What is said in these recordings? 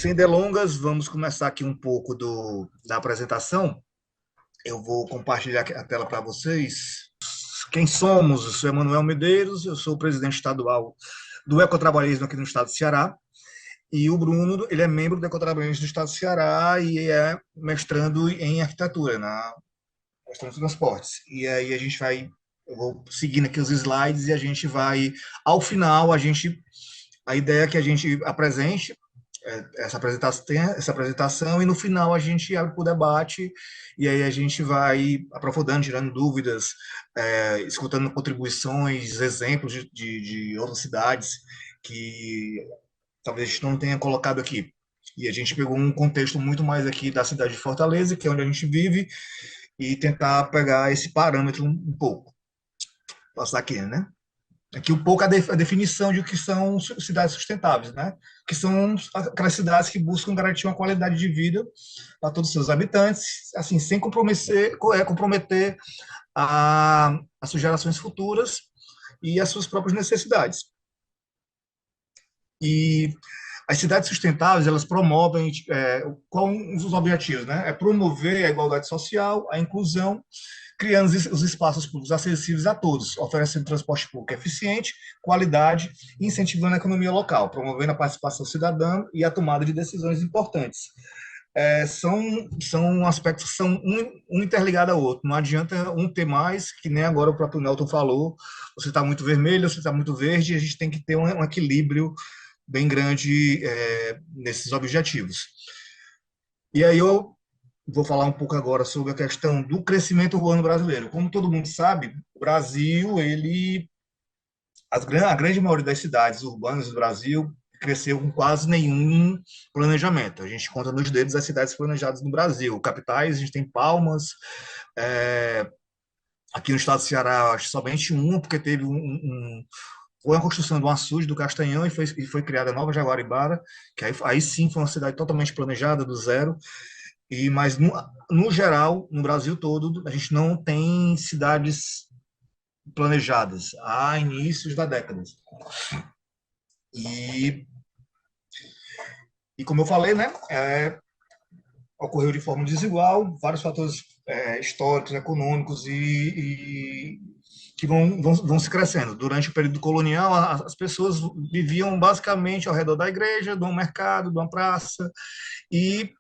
sem delongas, vamos começar aqui um pouco da apresentação. Eu vou compartilhar a tela para vocês. Quem somos? Eu sou Emanuel Medeiros, eu sou o presidente estadual do Ecotrabalhismo aqui no estado do Ceará. E o Bruno, ele é membro do Ecotrabalhismo do estado do Ceará e é mestrando em arquitetura, mestrando em transportes. E aí eu vou seguindo aqui os slides e a gente vai, ao final, a ideia é que a gente apresente essa apresentação e no final a gente abre para o debate e aí a gente vai aprofundando, tirando dúvidas, escutando contribuições, exemplos de outras cidades que talvez a gente não tenha colocado aqui. E a gente pegou um contexto muito mais aqui da cidade de Fortaleza, que é onde a gente vive, e tentar pegar esse parâmetro um pouco. Passar aqui, né? Aqui um pouco a definição de o que são cidades sustentáveis, né? Que são aquelas cidades que buscam garantir uma qualidade de vida para todos os seus habitantes, assim, sem comprometer as suas gerações futuras e as suas próprias necessidades. E as cidades sustentáveis, elas promovem, qual um dos objetivos, né? É promover a igualdade social, a inclusão, criando os espaços públicos acessíveis a todos, oferecendo transporte público eficiente, qualidade e incentivando a economia local, promovendo a participação cidadã e a tomada de decisões importantes. São aspectos que são um interligado ao outro. Não adianta um ter mais, que nem agora o próprio Nelton falou, você está muito vermelho, você está muito verde, a gente tem que ter um equilíbrio bem grande nesses objetivos. E aí eu vou falar um pouco agora sobre a questão do crescimento urbano brasileiro. Como todo mundo sabe, o Brasil, a grande maioria das cidades urbanas do Brasil cresceu com quase nenhum planejamento. A gente conta nos dedos as cidades planejadas no Brasil. Capitais, a gente tem Palmas, aqui no estado do Ceará, acho somente uma, porque teve foi a construção de um açude do Castanhão e foi criada a Nova Jaguaribara, que aí sim foi uma cidade totalmente planejada, do zero. Mas, no geral, no Brasil todo, a gente não tem cidades planejadas a inícios da década. E, como eu falei, né, ocorreu de forma desigual, vários fatores históricos, econômicos que vão se crescendo. Durante o período colonial, as pessoas viviam basicamente ao redor da igreja, de um mercado, de uma praça, e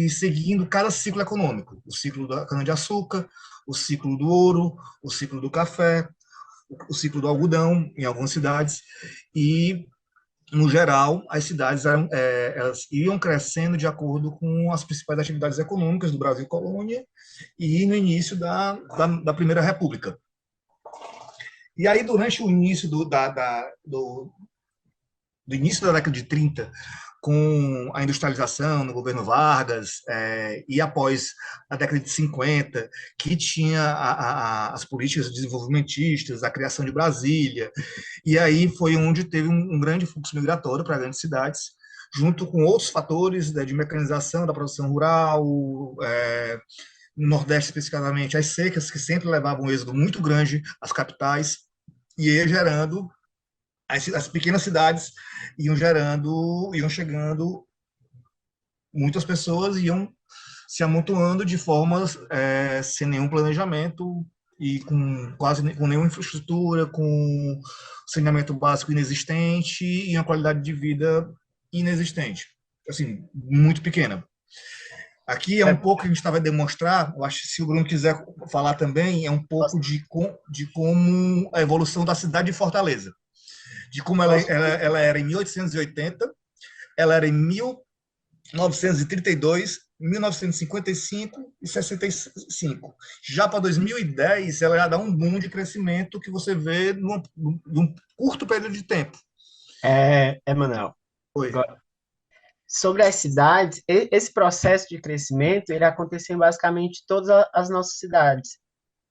seguindo cada ciclo econômico, o ciclo da cana-de-açúcar, o ciclo do ouro, o ciclo do café, o ciclo do algodão em algumas cidades, e no geral as cidades elas iam crescendo de acordo com as principais atividades econômicas do Brasil colônia e no início da Primeira República. E aí durante o início do início da década de 30, com a industrialização no governo Vargas, e após a década de 50, que tinha as políticas desenvolvimentistas, a criação de Brasília, e aí foi onde teve um grande fluxo migratório para grandes cidades, junto com outros fatores de mecanização da produção rural, no Nordeste especificamente, as secas, que sempre levavam um êxodo muito grande às capitais, e ia gerando as pequenas cidades iam chegando, muitas pessoas iam se amontoando de formas sem nenhum planejamento e com nenhuma infraestrutura, com saneamento básico inexistente e uma qualidade de vida inexistente, assim, muito pequena. Aqui é um pouco que a gente estava a demonstrar, eu acho que se o Bruno quiser falar também, é um pouco de como a evolução da cidade de Fortaleza, de como ela era em 1880, ela era em 1932, 1955 e 65. Já para 2010, ela já dá um boom de crescimento que você vê num curto período de tempo. Emanuel, Oi. sobre as cidades, esse processo de crescimento, ele aconteceu em basicamente todas as nossas cidades.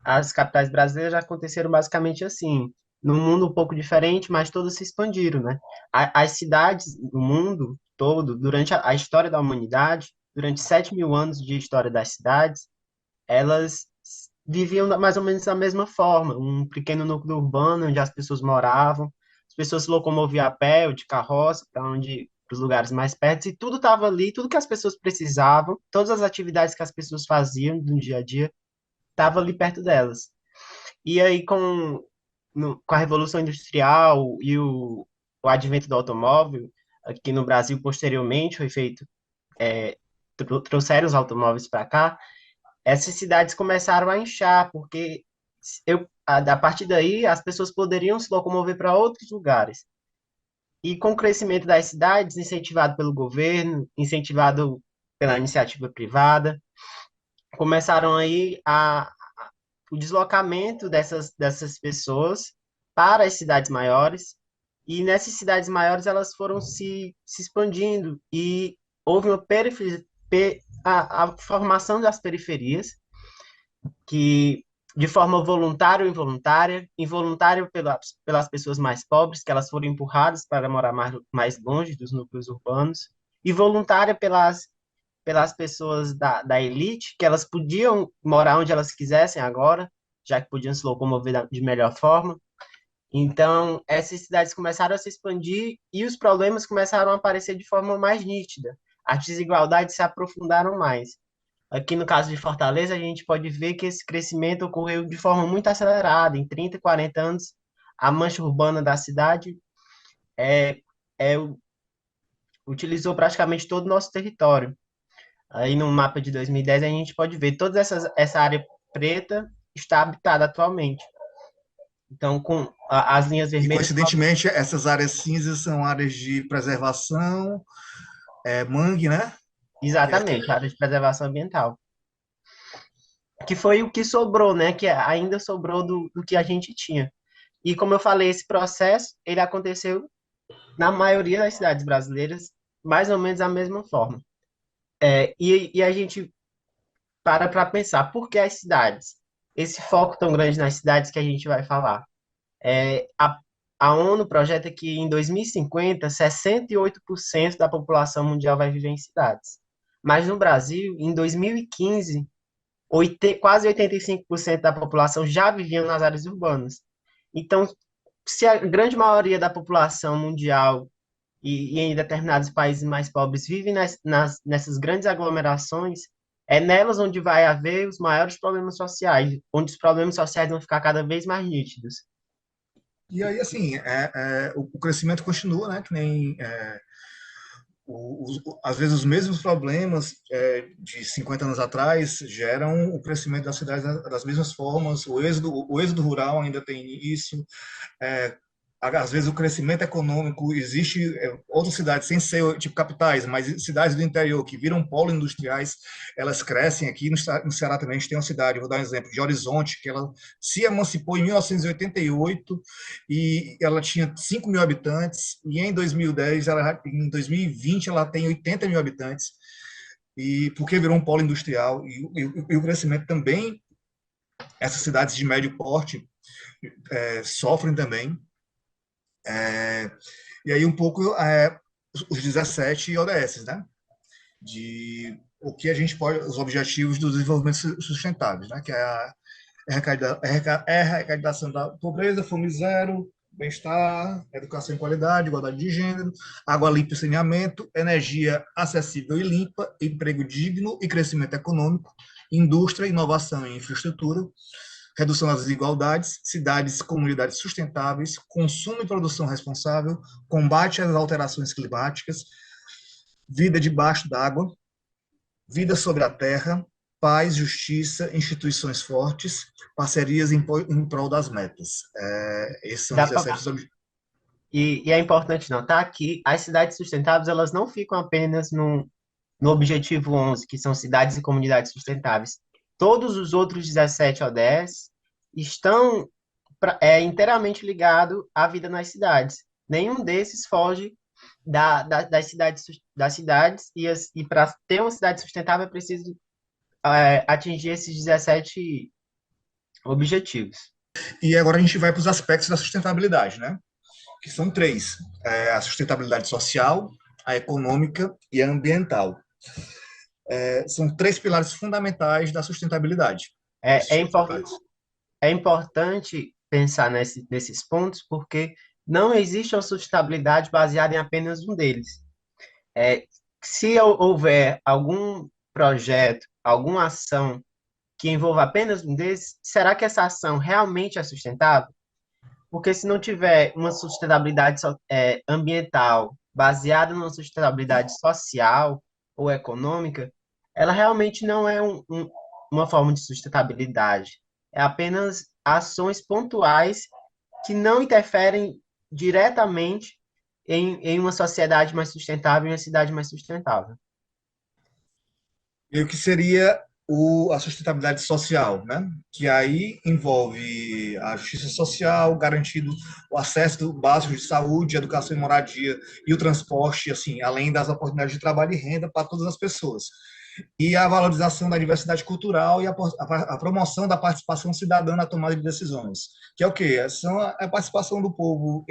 As capitais brasileiras já aconteceram basicamente assim, num mundo um pouco diferente, mas todas se expandiram, né? As cidades do mundo todo, durante a história da humanidade, durante 7.000 anos de história das cidades, elas viviam mais ou menos da mesma forma, um pequeno núcleo urbano onde as pessoas moravam, as pessoas se locomoviam a pé ou de carroça para onde os lugares mais perto, e tudo estava ali, tudo que as pessoas precisavam, todas as atividades que as pessoas faziam no dia a dia, estava ali perto delas. E aí, com a Revolução Industrial e o advento do automóvel, aqui no Brasil, posteriormente, foi feito, trouxeram os automóveis para cá, essas cidades começaram a inchar, porque a partir daí as pessoas poderiam se locomover para outros lugares. E com o crescimento das cidades, incentivado pelo governo, incentivado pela iniciativa privada, começaram aí o deslocamento dessas pessoas para as cidades maiores, e nessas cidades maiores elas foram se expandindo, e houve uma a formação das periferias, que de forma voluntária ou involuntária, involuntária pelas pessoas mais pobres, que elas foram empurradas para morar mais longe dos núcleos urbanos, e voluntária pelas pessoas da elite, que elas podiam morar onde elas quisessem agora, já que podiam se locomover de melhor forma. Então, essas cidades começaram a se expandir e os problemas começaram a aparecer de forma mais nítida. As desigualdades se aprofundaram mais. Aqui no caso de Fortaleza, a gente pode ver que esse crescimento ocorreu de forma muito acelerada. Em 30, 40 anos, a mancha urbana da cidade é, é, utilizou praticamente todo o nosso território. Aí no mapa de 2010 a gente pode ver toda essa área preta está habitada atualmente. Então, com as linhas E, vermelhas... coincidentemente, essas áreas cinzas são áreas de preservação, mangue, né? Exatamente, área de preservação ambiental. Que foi o que sobrou, né? Que ainda sobrou do que a gente tinha. E como eu falei, esse processo, ele aconteceu na maioria das cidades brasileiras, mais ou menos da mesma forma. E a gente para pensar, por que as cidades? Esse foco tão grande nas cidades que a gente vai falar. É, a, a ONU projeta que em 2050, 68% da população mundial vai viver em cidades. Mas no Brasil, em 2015, quase 85% da população já vivia nas áreas urbanas. Então, se a grande maioria da população mundial e em determinados países mais pobres vivem nessas grandes aglomerações, é nelas onde vai haver os maiores problemas sociais, onde os problemas sociais vão ficar cada vez mais nítidos. E aí, assim, o crescimento continua, né? Que nem às vezes os mesmos problemas de 50 anos atrás geram o crescimento das cidades das mesmas formas. O êxodo rural ainda tem isso. É, às vezes o crescimento econômico existe outras cidades sem ser tipo capitais, mas cidades do interior que viram polo industriais, elas crescem aqui no Ceará também. A gente tem uma cidade, vou dar um exemplo, de Horizonte, que ela se emancipou em 1988 e ela tinha 5 mil habitantes, e em 2010 em 2020 ela tem 80 mil habitantes, e porque virou um polo industrial, e o crescimento também, essas cidades de médio porte sofrem também. E aí um pouco os 17 ODS, né? De o que a gente pode, os objetivos do desenvolvimento sustentável, né? Que é a erradicação da pobreza, fome zero, bem-estar, educação em qualidade, igualdade de gênero, água limpa e saneamento, energia acessível e limpa, emprego digno e crescimento econômico, indústria, inovação e infraestrutura, redução das desigualdades, cidades e comunidades sustentáveis, consumo e produção responsável, combate às alterações climáticas, vida debaixo d'água, vida sobre a terra, paz, justiça, instituições fortes, parcerias em prol das metas. Esses são os Dá pra, 17 objetivos. e é importante notar que as cidades sustentáveis elas não ficam apenas no objetivo 11, que são cidades e comunidades sustentáveis. Todos os outros 17 ODS estão inteiramente ligados à vida nas cidades. Nenhum desses foge das cidades e para ter uma cidade sustentável é preciso atingir esses 17 objetivos. E agora a gente vai para os aspectos da sustentabilidade, né? Que são três: a sustentabilidade social, a econômica e a ambiental. São três pilares fundamentais da sustentabilidade. É, Esses é, três impor- pilares. é importante pensar nesses pontos, porque não existe uma sustentabilidade baseada em apenas um deles. É, se houver algum projeto, alguma ação que envolva apenas um desses, será que essa ação realmente é sustentável? Porque se não tiver uma sustentabilidade ambiental baseada numa sustentabilidade social ou econômica, ela realmente não é uma forma de sustentabilidade. É apenas ações pontuais que não interferem diretamente em uma sociedade mais sustentável e uma cidade mais sustentável. E o que seria a sustentabilidade social, né? Que aí envolve a justiça social, garantido o acesso básico de saúde, educação e moradia e o transporte, assim, além das oportunidades de trabalho e renda para todas as pessoas. E a valorização da diversidade cultural e a promoção da participação cidadã na tomada de decisões, que é o quê? São a participação do povo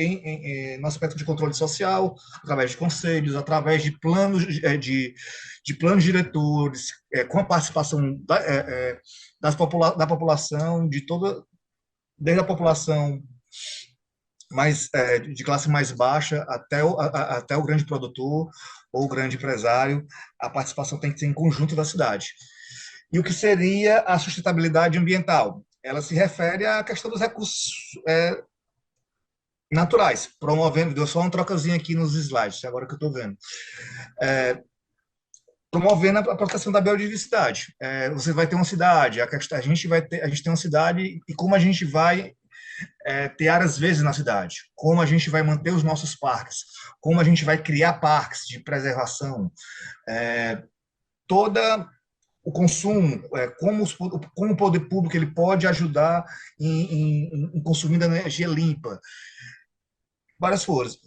no aspecto de controle social, através de conselhos, através de planos de planos diretores, com a participação da população, de toda, desde a população de classe mais baixa até o grande produtor ou o grande empresário, a participação tem que ser em conjunto da cidade. E o que seria a sustentabilidade ambiental? Ela se refere à questão dos recursos naturais, promovendo, deu só uma trocazinha aqui nos slides, agora que eu estou vendo, promovendo a proteção da biodiversidade. Você vai ter uma cidade, a gente tem uma cidade e como a gente vai ter áreas verdes na cidade, como a gente vai manter os nossos parques, como a gente vai criar parques de preservação, toda o consumo, como o poder público ele pode ajudar em consumindo energia limpa, várias coisas.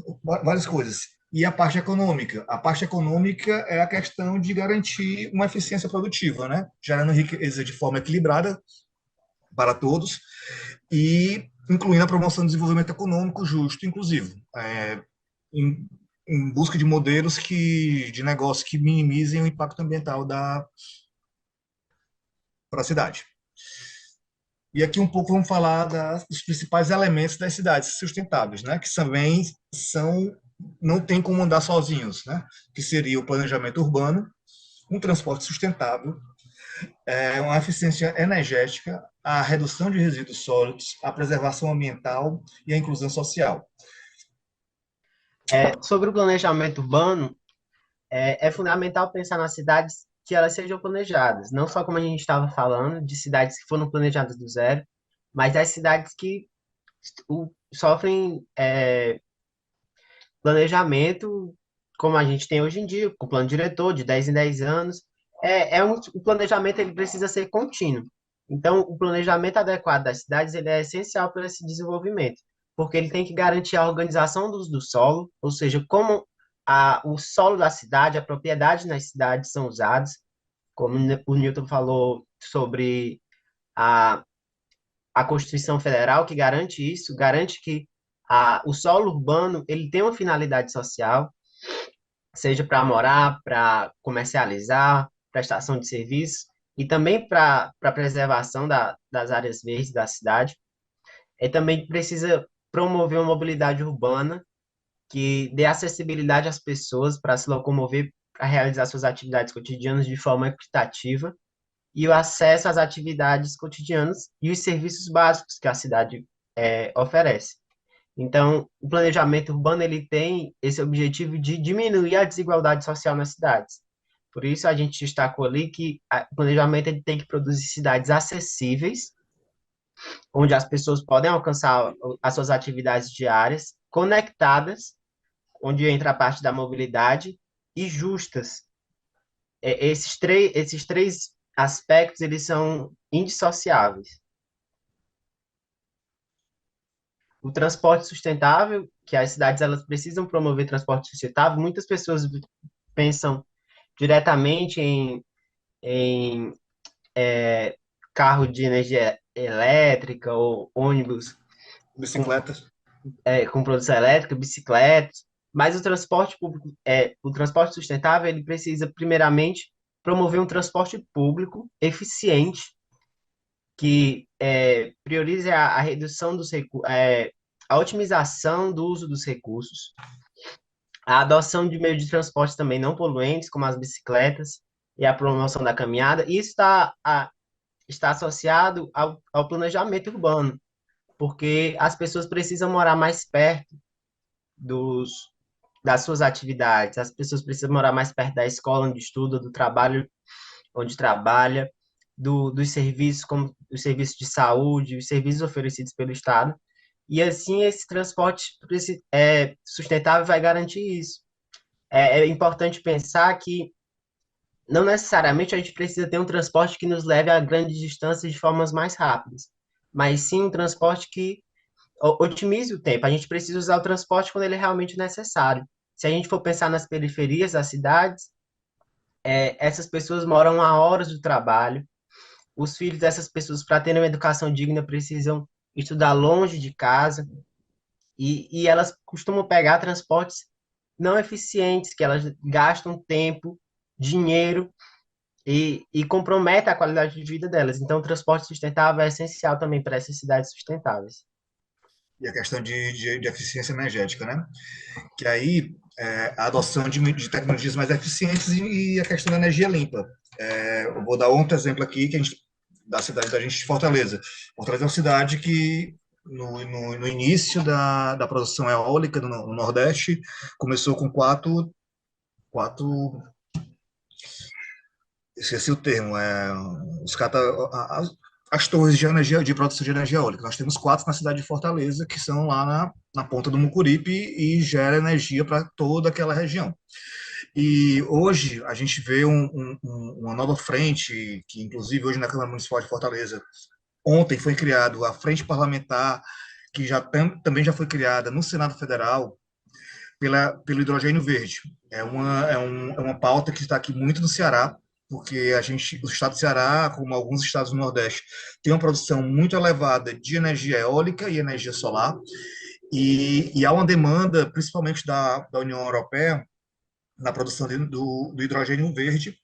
E a parte econômica. A parte econômica é a questão de garantir uma eficiência produtiva, né? Gerando riqueza de forma equilibrada para todos e incluindo a promoção do desenvolvimento econômico justo e inclusivo, em, em busca de modelos de negócio que minimizem o impacto ambiental para a cidade. E aqui um pouco vamos falar dos principais elementos das cidades sustentáveis, né? Que também não tem como andar sozinhos, né? Que seria o planejamento urbano, um transporte sustentável, uma eficiência energética, a redução de resíduos sólidos, a preservação ambiental e a inclusão social. Sobre o planejamento urbano, é fundamental pensar nas cidades que elas sejam planejadas, não só como a gente estava falando, de cidades que foram planejadas do zero, mas das cidades que sofrem planejamento como a gente tem hoje em dia, com o plano diretor de 10 em 10 anos. O planejamento ele precisa ser contínuo. Então, o planejamento adequado das cidades ele é essencial para esse desenvolvimento, porque ele tem que garantir a organização do solo, ou seja, como o solo da cidade, a propriedade nas cidades são usadas, como o Newton falou sobre a, a Constituição Federal, que garante isso, garante que o solo urbano ele tem uma finalidade social, seja para morar, para comercializar, prestação de serviços, e também para preservação das áreas verdes da cidade. E também precisa promover uma mobilidade urbana que dê acessibilidade às pessoas para se locomover, para realizar suas atividades cotidianas de forma equitativa e o acesso às atividades cotidianas e os serviços básicos que a cidade oferece. Então, o planejamento urbano ele tem esse objetivo de diminuir a desigualdade social nas cidades. Por isso, a gente destacou ali que o planejamento ele tem que produzir cidades acessíveis, onde as pessoas podem alcançar as suas atividades diárias, conectadas, onde entra a parte da mobilidade, e justas. Esses três aspectos eles são indissociáveis. O transporte sustentável, que as cidades elas precisam promover transporte sustentável, muitas pessoas pensam diretamente em carro de energia elétrica ou ônibus com, Bicicletas. com produção elétrica, bicicletas, mas o transporte público, o transporte sustentável, ele precisa primeiramente promover um transporte público eficiente que priorize a redução dos recursos, a otimização do uso dos recursos, A adoção de meios de transporte também não poluentes, como as bicicletas, e a promoção da caminhada, isso está associado ao planejamento urbano, porque as pessoas precisam morar mais perto dos, das suas atividades, as pessoas precisam morar mais perto da escola onde estuda, do trabalho onde trabalha, dos serviços, como os serviços de saúde, os serviços oferecidos pelo Estado, e assim esse transporte sustentável vai garantir isso. É importante pensar que não necessariamente a gente precisa ter um transporte que nos leve a grandes distâncias de formas mais rápidas, mas sim um transporte que otimize o tempo. A gente precisa usar o transporte quando ele é realmente necessário. Se a gente for pensar nas periferias das cidades, essas pessoas moram a horas do trabalho. Os filhos dessas pessoas, para terem uma educação digna, precisam estudar longe de casa e elas costumam pegar transportes não eficientes, que elas gastam tempo, dinheiro e compromete a qualidade de vida delas. Então, o transporte sustentável é essencial também para essas cidades sustentáveis. E a questão de eficiência energética, né? Que aí a adoção de tecnologias mais eficientes e a questão da energia limpa. Eu vou dar outro exemplo aqui que da cidade da gente de Fortaleza. Fortaleza é uma cidade que no início da produção eólica no Nordeste começou com quatro, esqueci o termo, os cata, as, as torres de energia, de produção de energia eólica. Nós temos quatro na cidade de Fortaleza, que são lá na ponta do Mucuripe e gera energia para toda aquela região. E hoje a gente vê uma nova frente, que inclusive hoje na Câmara Municipal de Fortaleza, ontem foi criado a Frente Parlamentar, que também já foi criada no Senado Federal, pelo hidrogênio verde. É uma pauta que está aqui muito no Ceará, porque o estado do Ceará, como alguns estados do Nordeste, tem uma produção muito elevada de energia eólica e energia solar, e há uma demanda, principalmente da União Europeia, na produção do hidrogênio verde,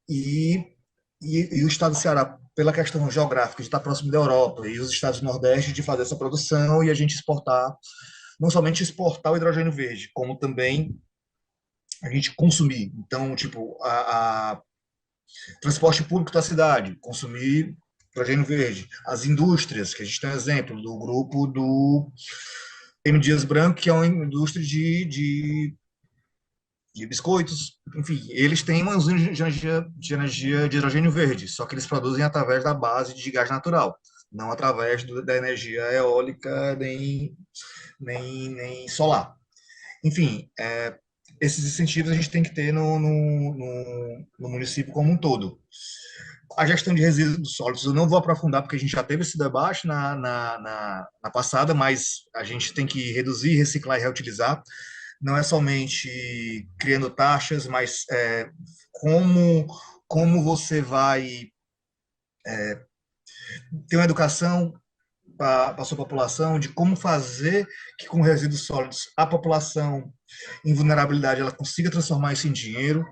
e, e o estado do Ceará, pela questão geográfica de estar próximo da Europa, e os estados do Nordeste de fazer essa produção e a gente exportar, não somente exportar o hidrogênio verde, como também a gente consumir. Então, tipo, a transporte público da cidade, consumir hidrogênio verde. As indústrias, que a gente tem um exemplo do grupo do M. Dias Branco, que é uma indústria de biscoitos, enfim, eles têm uma usina de energia de hidrogênio verde, só que eles produzem através da base de gás natural, não através da energia eólica nem solar. Enfim, esses incentivos a gente tem que ter no município como um todo. A gestão de resíduos sólidos, eu não vou aprofundar, porque a gente já teve esse debate na passada, mas a gente tem que reduzir, reciclar e reutilizar. Não é somente criando taxas, mas como, como você vai ter uma educação para a sua população de como fazer que com resíduos sólidos a população em vulnerabilidade ela consiga transformar isso em dinheiro.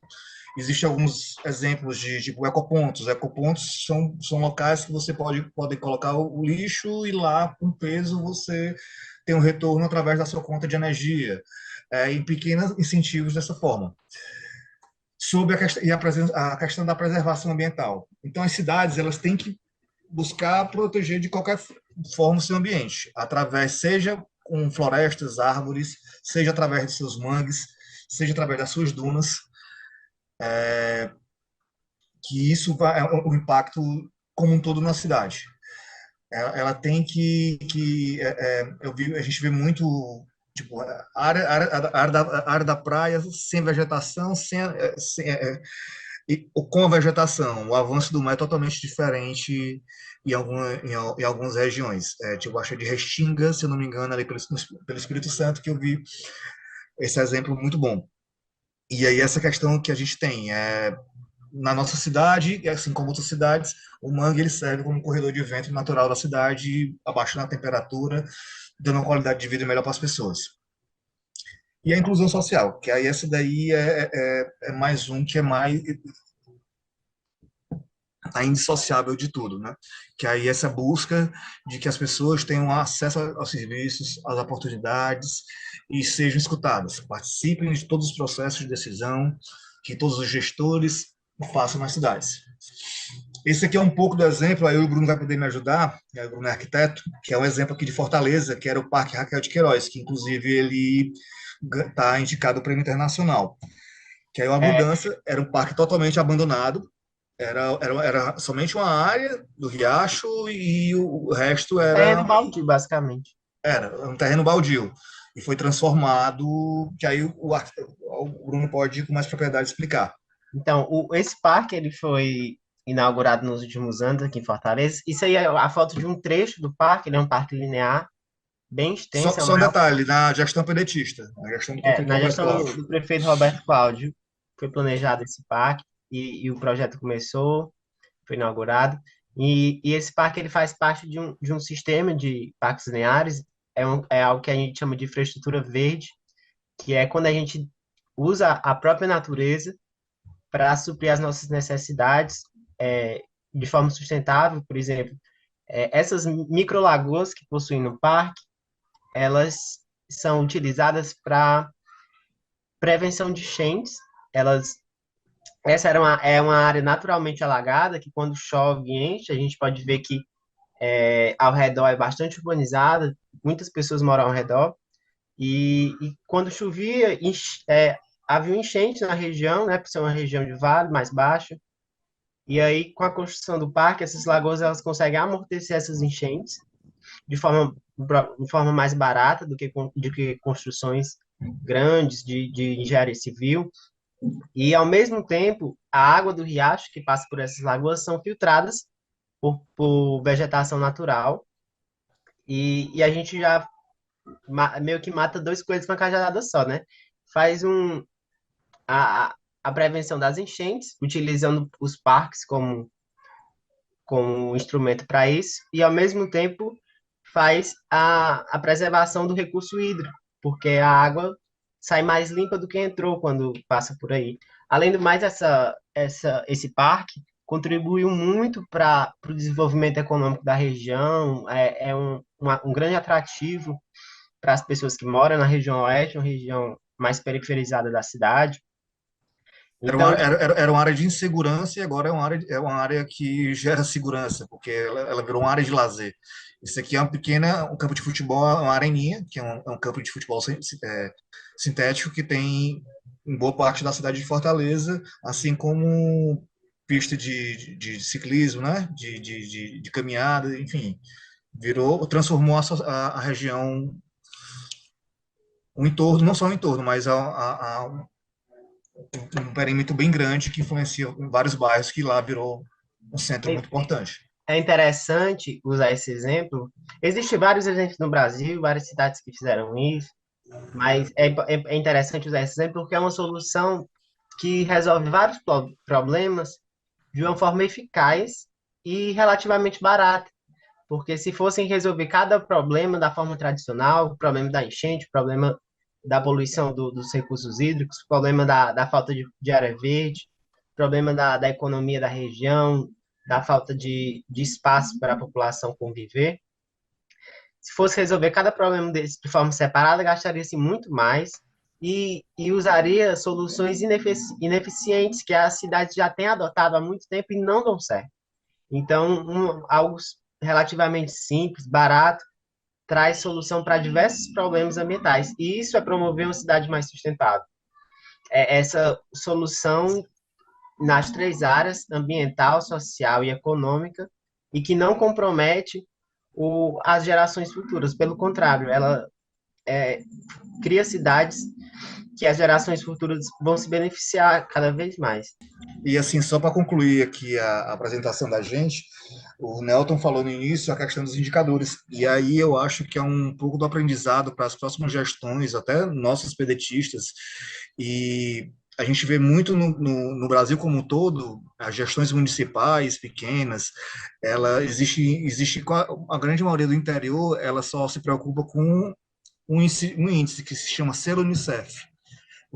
Existem alguns exemplos de tipo ecopontos. Ecopontos são locais que você pode colocar o lixo e lá, com peso, você tem um retorno através da sua conta de energia, em pequenos incentivos dessa forma. Sobre a questão da preservação ambiental. Então, as cidades elas têm que buscar proteger de qualquer forma o seu ambiente, através, seja com florestas, árvores, seja através de seus mangues, seja através das suas dunas, que isso vai, o impacto como um todo na cidade. Ela tem a gente vê muito, tipo, a área da praia sem vegetação, e com a vegetação, o avanço do mar é totalmente diferente em algumas regiões. Tipo, acho de Restinga, se eu não me engano, ali pelo Espírito Santo, que eu vi esse exemplo muito bom. E aí essa questão que a gente tem na nossa cidade, e assim como outras cidades, o mangue ele serve como corredor de vento natural da cidade, abaixando a temperatura, dando uma qualidade de vida melhor para as pessoas. E a inclusão social, que aí essa daí é mais um que é a indissociável de tudo, né? Que aí essa busca de que as pessoas tenham acesso aos serviços, às oportunidades e sejam escutadas, participem de todos os processos de decisão que todos os gestores façam nas cidades. Esse aqui é um pouco do exemplo, aí o Bruno vai poder me ajudar, o Bruno é arquiteto, que é um exemplo aqui de Fortaleza, que era o Parque Raquel de Queiroz, que inclusive ele está indicado ao Prêmio Internacional. Que aí uma É, mudança, era um parque totalmente abandonado, era somente uma área do riacho e o resto um era terreno baldio, basicamente. um terreno baldio. E foi transformado, que aí o Bruno pode com mais propriedade explicar. Então, esse parque ele foi inaugurado nos últimos anos aqui em Fortaleza. Isso aí é a foto de um trecho do parque, ele é um parque linear, bem extenso, é o Só um maior, detalhe, na gestão pedetista, na gestão do prefeito na Roberto gestão Cláudio. do prefeito Roberto Cláudio, foi planejado esse parque e o projeto começou, foi inaugurado. E esse parque ele faz parte de um sistema de parques lineares, é algo que a gente chama de infraestrutura verde, que é quando a gente usa a própria natureza para suprir as nossas necessidades de forma sustentável. Por exemplo, essas microlagoas que possuem no parque, elas são utilizadas para prevenção de enchentes. Essa é uma área naturalmente alagada, que quando chove e enche, a gente pode ver que ao redor é bastante urbanizada, muitas pessoas moram ao redor, e quando chovia, havia um enchente na região, né, por ser uma região de vale mais baixa, e aí com a construção do parque, essas lagoas elas conseguem amortecer essas enchentes de forma mais barata do que construções grandes de engenharia civil, e ao mesmo tempo, a água do riacho que passa por essas lagoas são filtradas por vegetação natural, e a gente já meio que mata dois coelhos com uma cajadada só, né? Faz a prevenção das enchentes, utilizando os parques como instrumento para isso, e ao mesmo tempo faz a preservação do recurso hídrico, porque a água sai mais limpa do que entrou quando passa por aí. Além do mais, esse parque contribuiu muito para o desenvolvimento econômico da região, um grande atrativo para as pessoas que moram na região oeste, uma região mais periferizada da cidade. Então, Era uma área de insegurança e agora é uma área que gera segurança, porque ela virou uma área de lazer. Isso aqui é um campo de futebol, uma areninha, que é um campo de futebol sintético que tem em boa parte da cidade de Fortaleza, assim como pista de ciclismo, né? De caminhada, enfim. Transformou a região, um entorno, não só um entorno, mas um perímetro bem grande que influencia vários bairros, que lá virou um centro muito importante. é interessante usar esse exemplo. Existem vários exemplos no Brasil, várias cidades que fizeram isso, mas é interessante usar esse exemplo porque é uma solução que resolve vários problemas de uma forma eficaz e relativamente barata. Porque se fossem resolver cada problema da forma tradicional, o problema da enchente, o problema da poluição dos recursos hídricos, o problema da falta de área verde, o problema da economia da região, da falta de espaço para a população conviver, se fosse resolver cada problema desse de forma separada, gastaria-se muito mais e usaria soluções ineficientes que as cidades já têm adotado há muito tempo e não dão certo. Então, algo relativamente simples, barato, traz solução para diversos problemas ambientais. E isso é promover uma cidade mais sustentável. Essa solução nas três áreas, ambiental, social e econômica, e que não compromete as gerações futuras. Pelo contrário, ela cria cidades que as gerações futuras vão se beneficiar cada vez mais. E assim, só para concluir aqui a apresentação da gente, o Nelton falou no início a questão dos indicadores, e aí eu acho que é um pouco do aprendizado para as próximas gestões, até nossos pedetistas, e a gente vê muito no Brasil como um todo, as gestões municipais pequenas, a grande maioria do interior, ela só se preocupa com um índice que se chama selo Unicef.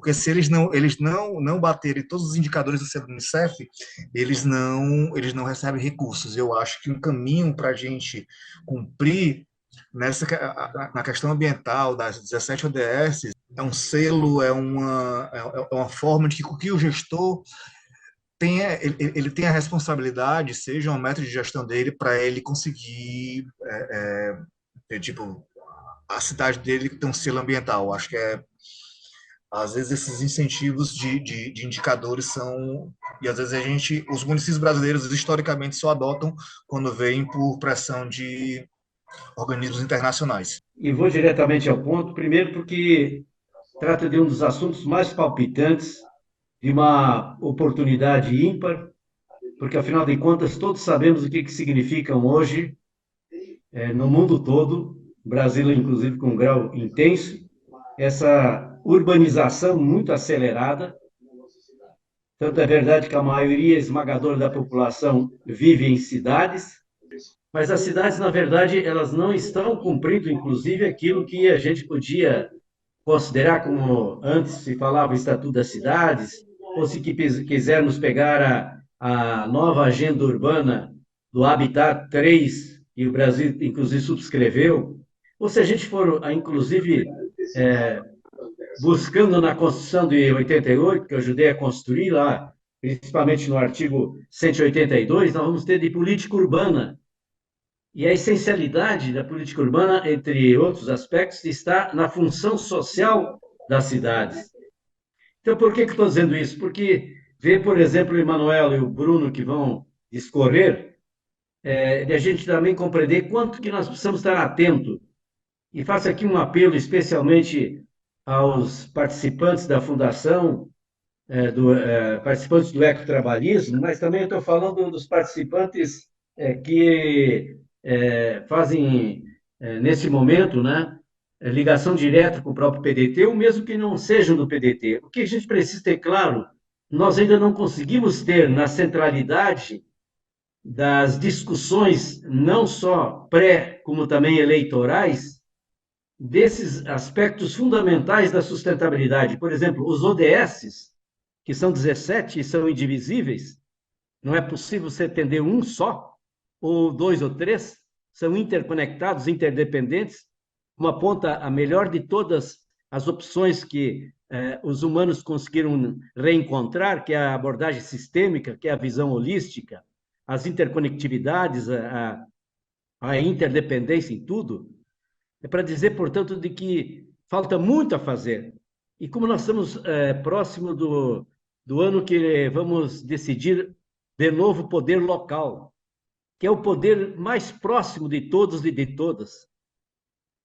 porque se eles não baterem todos os indicadores do Unicef, eles não recebem recursos. Eu acho que um caminho para a gente cumprir na questão ambiental das 17 ODS é um selo, é uma forma de que o gestor ele tem a responsabilidade, seja uma meta de gestão dele, para ele conseguir, tipo, a cidade dele ter um selo ambiental. Acho que às vezes esses incentivos de indicadores são, e às vezes os municípios brasileiros historicamente só adotam quando vêm por pressão de organismos internacionais. E vou diretamente ao ponto, primeiro porque trata de um dos assuntos mais palpitantes, de uma oportunidade ímpar, porque afinal de contas todos sabemos o que significam hoje, no mundo todo, Brasil inclusive com um grau intenso, essa urbanização muito acelerada. Tanto é verdade que a maioria esmagadora da população vive em cidades, mas as cidades, na verdade, elas não estão cumprindo, inclusive, aquilo que a gente podia considerar como antes se falava o Estatuto das Cidades, ou se quisermos pegar a nova agenda urbana do Habitat 3, que o Brasil, inclusive, subscreveu, ou se a gente for, inclusive, buscando na Constituição de 88, que eu ajudei a construir lá, principalmente no artigo 182, nós vamos ter de política urbana. E a essencialidade da política urbana, entre outros aspectos, está na função social das cidades. Então, por que estou dizendo isso? Porque ver, por exemplo, o Emanuel e o Bruno que vão discorrer, de a gente também compreender quanto que nós precisamos estar atentos. E faço aqui um apelo especialmente aos participantes da Fundação, participantes do ecotrabalhismo, mas também estou falando dos participantes que fazem, nesse momento, né, ligação direta com o próprio PDT, ou mesmo que não sejam do PDT. O que a gente precisa ter claro, nós ainda não conseguimos ter na centralidade das discussões, não só pré, como também eleitorais, desses aspectos fundamentais da sustentabilidade. Por exemplo, os ODS, que são 17 e são indivisíveis, não é possível você atender um só, ou dois ou três, são interconectados, interdependentes, uma aponta a melhor de todas as opções que os humanos conseguiram reencontrar, que é a abordagem sistêmica, que é a visão holística, as interconectividades, a interdependência em tudo. É para dizer, portanto, de que falta muito a fazer. E como nós estamos próximo do ano que vamos decidir de novo o poder local, que é o poder mais próximo de todos e de todas.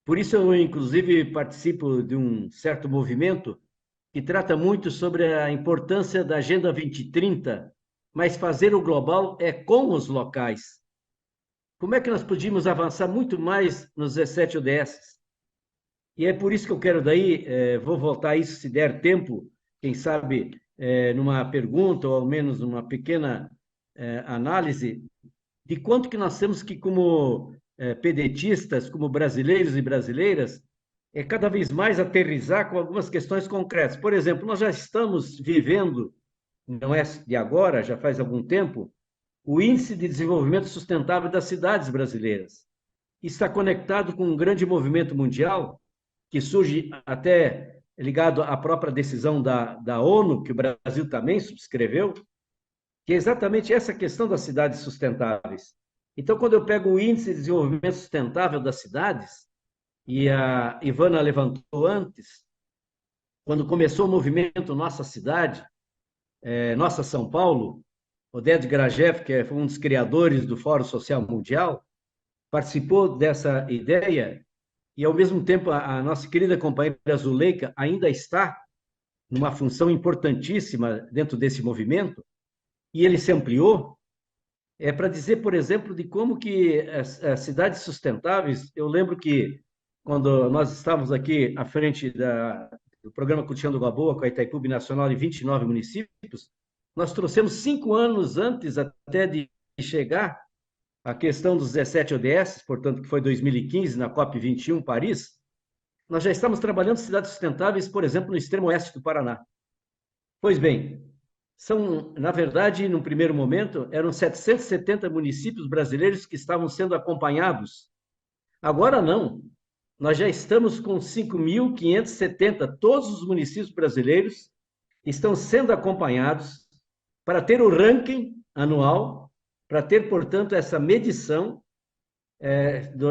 Por isso eu, inclusive, participo de um certo movimento que trata muito sobre a importância da Agenda 2030, mas fazer o global é com os locais. Como é que nós podíamos avançar muito mais nos 17 ODS? E é por isso que eu quero daí, vou voltar a isso se der tempo, quem sabe numa pergunta ou ao menos numa pequena análise de quanto que nós temos que, como pedetistas, como brasileiros e brasileiras, cada vez mais aterrissar com algumas questões concretas. Por exemplo, nós já estamos vivendo, não é de agora, já faz algum tempo, o Índice de Desenvolvimento Sustentável das Cidades Brasileiras. Está conectado com um grande movimento mundial, que surge até ligado à própria decisão da ONU, que o Brasil também subscreveu, que é exatamente essa questão das cidades sustentáveis. Então, quando eu pego o Índice de Desenvolvimento Sustentável das Cidades, e a Ivana levantou antes, quando começou o movimento Nossa Cidade, Nossa São Paulo, Oded Grajew, que foi um dos criadores do Fórum Social Mundial, participou dessa ideia e, ao mesmo tempo, a nossa querida companheira Zuleika ainda está numa função importantíssima dentro desse movimento, e ele se ampliou, para dizer, por exemplo, de como que as cidades sustentáveis, eu lembro que quando nós estávamos aqui à frente do programa Cultivando Água Boa com a Itaipu Nacional em 29 municípios, nós trouxemos 5 anos antes até de chegar a questão dos 17 ODS, portanto, que foi 2015, na COP21, Paris, Nós já estamos trabalhando cidades sustentáveis, por exemplo, no extremo oeste do Paraná. Pois bem, na verdade, no primeiro momento, eram 770 municípios brasileiros que estavam sendo acompanhados. Agora não. Nós já estamos com 5.570. Todos os municípios brasileiros estão sendo acompanhados para ter o ranking anual, para ter, portanto, essa medição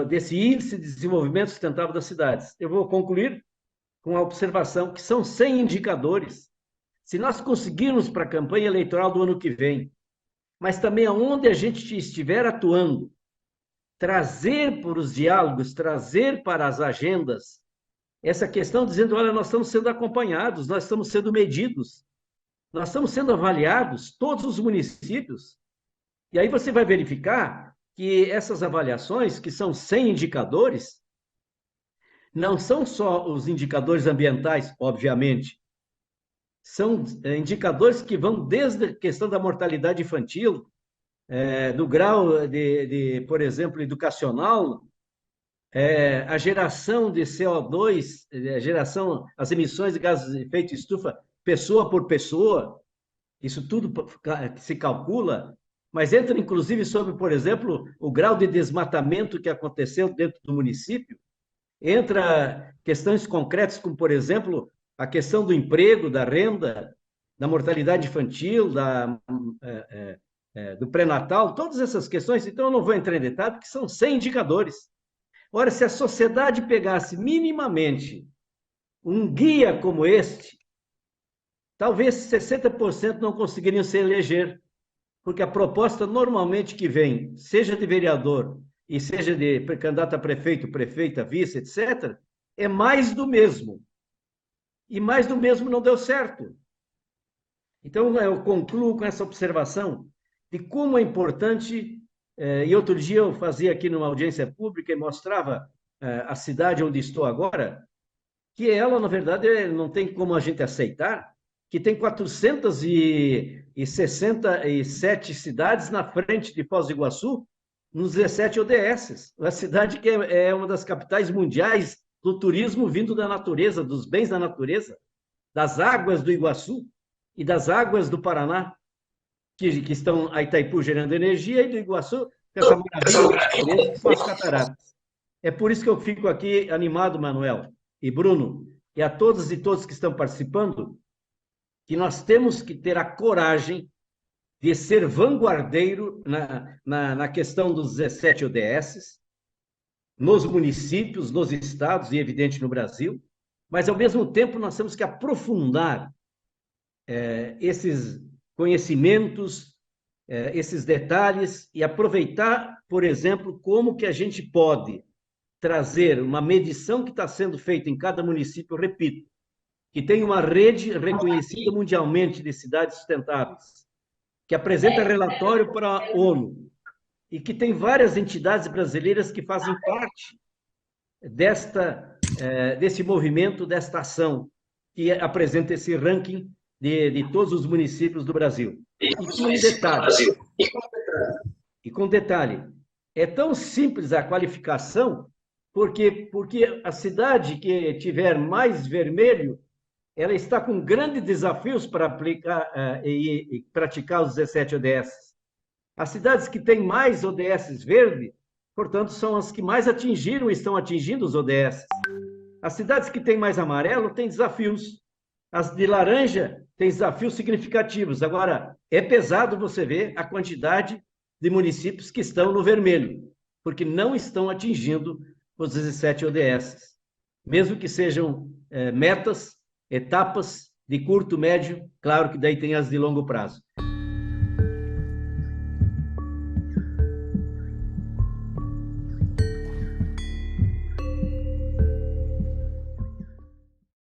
desse índice de desenvolvimento sustentável das cidades. Eu vou concluir com a observação que são 100 indicadores. Se nós conseguirmos para a campanha eleitoral do ano que vem, mas também aonde a gente estiver atuando, trazer para os diálogos, trazer para as agendas essa questão dizendo, olha, nós estamos sendo acompanhados, nós estamos sendo medidos, nós estamos sendo avaliados, todos os municípios. E aí você vai verificar que essas avaliações, que são 100 indicadores, não são só os indicadores ambientais, obviamente, são indicadores que vão desde a questão da mortalidade infantil, do grau por exemplo, educacional, a geração de CO2, as emissões de gases de efeito estufa, pessoa por pessoa, isso tudo se calcula, mas entra inclusive sobre, por exemplo, o grau de desmatamento que aconteceu dentro do município, entra questões concretas, como, por exemplo, a questão do emprego, da renda, da mortalidade infantil, do pré-natal, todas essas questões. Então, eu não vou entrar em detalhe, porque são 100 indicadores. Ora, se a sociedade pegasse minimamente um guia como este, talvez 60% não conseguiriam se eleger, porque a proposta normalmente que vem, seja de vereador e seja de candidato a prefeito, prefeita, vice, etc., é mais do mesmo. E mais do mesmo não deu certo. Então, eu concluo com essa observação de como é importante, e outro dia eu fazia aqui numa audiência pública e mostrava a cidade onde estou agora, que ela, na verdade, não tem como a gente aceitar, que tem 467 cidades na frente de Foz do Iguaçu, nos 17 ODS. A cidade que é uma das capitais mundiais do turismo vindo da natureza, dos bens da natureza, das águas do Iguaçu e das águas do Paraná, que estão a Itaipu gerando energia, e do Iguaçu, essa maravilha que são as cataratas. É por isso que eu fico aqui animado, Manuel e Bruno, e a todas e todos que estão participando, que nós temos que ter a coragem de ser vanguardeiro na questão dos 17 ODS, nos municípios, nos estados e, evidente, no Brasil, mas, ao mesmo tempo, nós temos que aprofundar esses conhecimentos, esses detalhes e aproveitar, por exemplo, como que a gente pode trazer uma medição que está sendo feita em cada município, repito, que tem uma rede reconhecida mundialmente de cidades sustentáveis, que apresenta relatório para a ONU e que tem várias entidades brasileiras que fazem parte desse movimento, desta ação, que apresenta esse ranking de todos os municípios do Brasil. E com detalhe, é tão simples a qualificação, porque a cidade que tiver mais vermelho, ela está com grandes desafios para aplicar e praticar os 17 ODS. As cidades que têm mais ODS verde, portanto, são as que mais atingiram e estão atingindo os ODS. As cidades que têm mais amarelo têm desafios. As de laranja têm desafios significativos. Agora, é pesado você ver a quantidade de municípios que estão no vermelho, porque não estão atingindo os 17 ODS. Mesmo que sejam metas, etapas de curto, médio, claro que daí tem as de longo prazo.